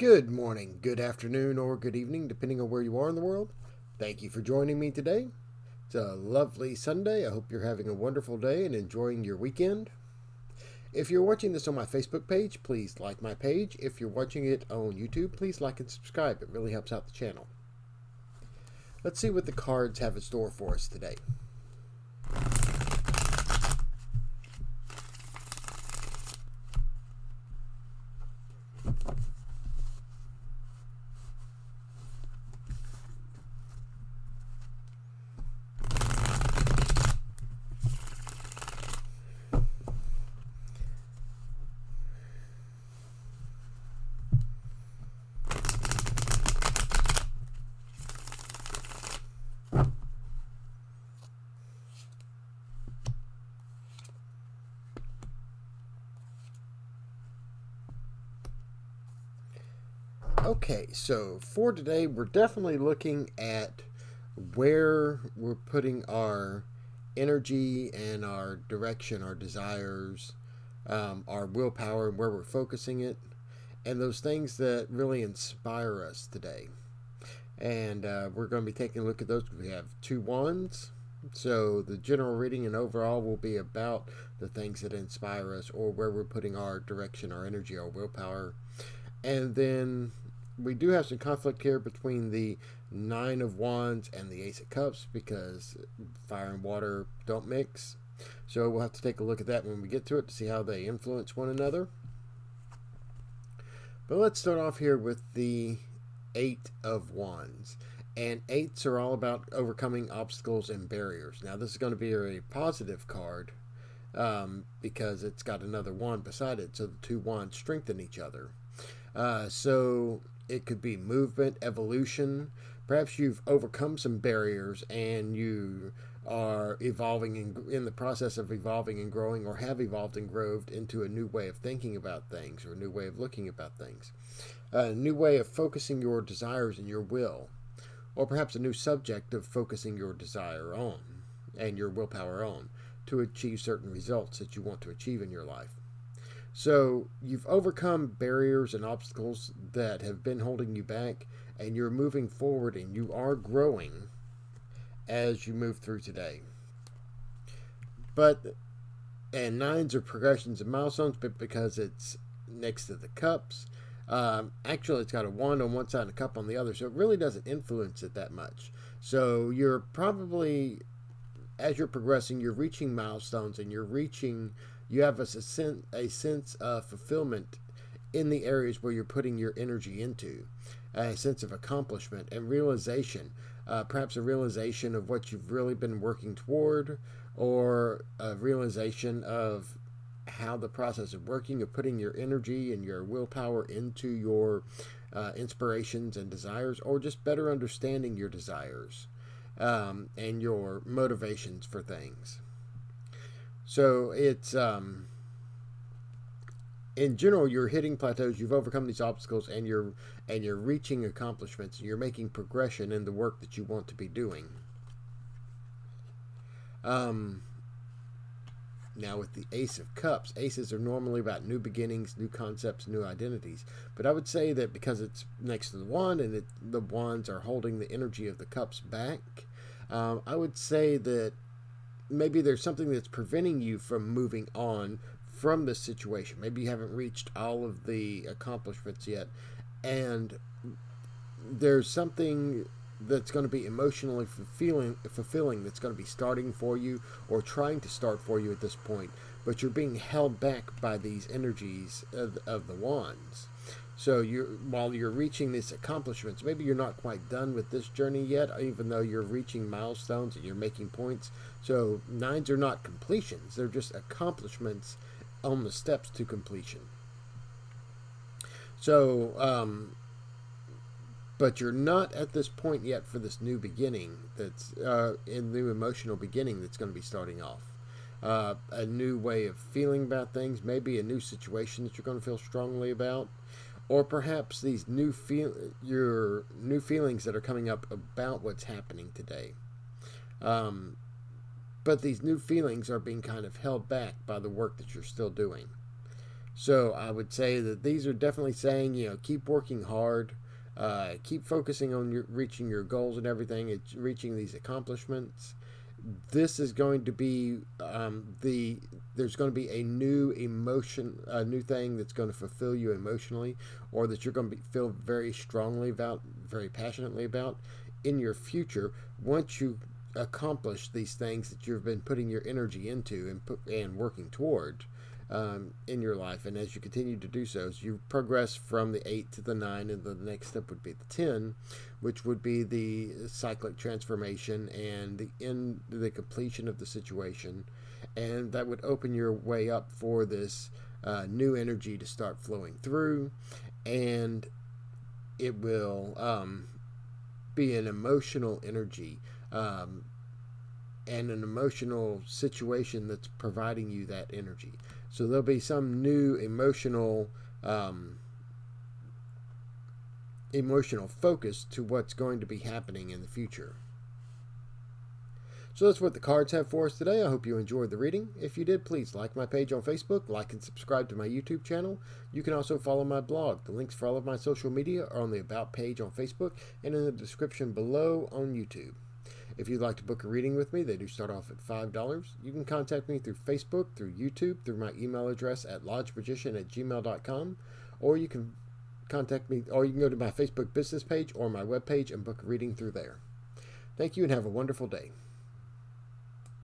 Good morning, good afternoon, or good evening, depending on where you are in the world. Thank you for joining me today. It's a lovely Sunday. I hope you're having a wonderful day and enjoying your weekend. If you're watching this on my Facebook page, please like my page. If you're watching it on YouTube, please like and subscribe. It really helps out the channel. Let's see what the cards have in store for us today. Okay, so for today, we're definitely looking at where we're putting our energy and our direction, our desires, our willpower, and where we're focusing it, and those things that really inspire us today. And we're going to be taking a look at those. We have two wands. So the general reading and overall will be about the things that inspire us or where we're putting our direction, our energy, our willpower. And then we do have some conflict here between the Nine of Wands and the Ace of Cups because fire and water don't mix. So we'll have to take a look at that when we get to it to see how they influence one another. But let's start off here with the Eight of Wands. And eights are all about overcoming obstacles and barriers. Now this is going to be a positive card because it's got another wand beside it. So the two wands strengthen each other. So it could be movement, evolution. Perhaps you've overcome some barriers and you are evolving in the process of evolving and growing, or have evolved and grown into a new way of thinking about things, or a new way of looking about things, a new way of focusing your desires and your will, or perhaps a new subject of focusing your desire on and your willpower on to achieve certain results that you want to achieve in your life. So you've overcome barriers and obstacles that have been holding you back, and you're moving forward and you are growing as you move through today. And nines are progressions and milestones, but because it's next to the cups, actually it's got a wand on one side and a cup on the other, so it really doesn't influence it that much. So you're probably, as you're progressing, you're reaching milestones and you have a sense of fulfillment in the areas where you're putting your energy into, a sense of accomplishment and realization, perhaps a realization of what you've really been working toward, or a realization of how the process of working, of putting your energy and your willpower into your inspirations and desires, or just better understanding your desires and your motivations for things. So it's in general, you're hitting plateaus. You've overcome these obstacles, and you're reaching accomplishments. You're making progression in the work that you want to be doing. Now with the Ace of Cups, aces are normally about new beginnings, new concepts, new identities. But I would say that because it's next to the wand and the wands are holding the energy of the cups back, I would say that maybe there's something that's preventing you from moving on from this situation. Maybe you haven't reached all of the accomplishments yet, and there's something that's going to be emotionally fulfilling that's going to be starting for you or trying to start for you at this point, but you're being held back by these energies of the wands. So while you're reaching these accomplishments, maybe you're not quite done with this journey yet, even though you're reaching milestones and you're making points. So nines are not completions, they're just accomplishments on the steps to completion. So but you're not at this point yet for this new beginning that's new emotional beginning that's going to be starting off. A new way of feeling about things, maybe a new situation that you're going to feel strongly about, or perhaps these your new feelings that are coming up about what's happening today. But these new feelings are being kind of held back by the work that you're still doing. So I would say that these are definitely saying, keep working hard, keep focusing on reaching your goals and everything, and reaching these accomplishments. This is going to be there's going to be a new emotion, a new thing that's going to fulfill you emotionally, or that you're going to feel very strongly about, very passionately about in your future once you accomplish these things that you've been putting your energy into and working toward in your life. And as you continue to do so, as you progress from the 8 to the 9, and the next step would be the 10, which would be the cyclic transformation and the completion of the situation, and that would open your way up for this new energy to start flowing through, and it will be an emotional energy, and an emotional situation that's providing you that energy. So there'll be some new emotional focus to what's going to be happening in the future. So that's what the cards have for us today. I hope you enjoyed the reading. If you did, please like my page on Facebook, like and subscribe to my YouTube channel. You can also follow my blog. The links for all of my social media are on the About page on Facebook and in the description below on YouTube. If you'd like to book a reading with me, they do start off at $5. You can contact me through Facebook, through YouTube, through my email address at lodgemagician@gmail.com, or you can contact me, or you can go to my Facebook business page or my webpage and book a reading through there. Thank you and have a wonderful day.